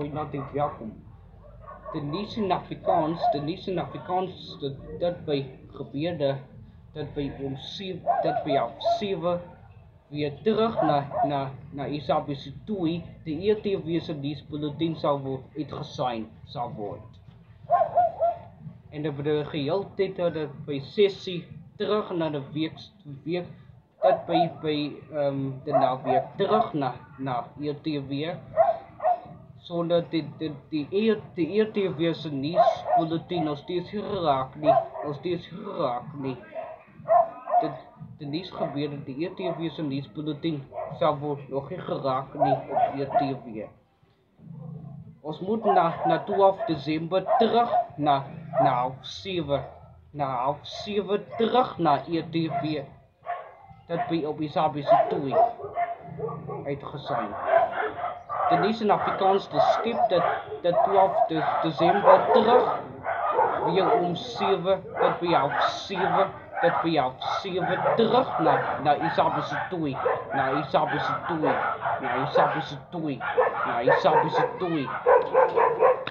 hartelijk welkom. Denise in Afrikaans, dat bij gebeurde, dat bij half 7 weer terug naar Isabelle toe, de eerste wezen bulletin zal worden uitgesaai zal worden. En dat de geheel tijd dat bij sessie terug naar de week dat bij daarna weer terug naar ETV, zodat de ETV zijn nieuwsbulletin nog steeds geraakt niet. De nieuws gebeurde, de ETV zijn nieuwsbulletin zal worden nog niet geraakt niet op ETV. Ons moet na 12 december terug naar half 7 terug naar ETV. Dat bij op Isabelle toe uitgesaai. De nieuwe Afrikaans de skip dat 12 december terug weer om 7, dat bij half 7 terug naar Isabelle toe.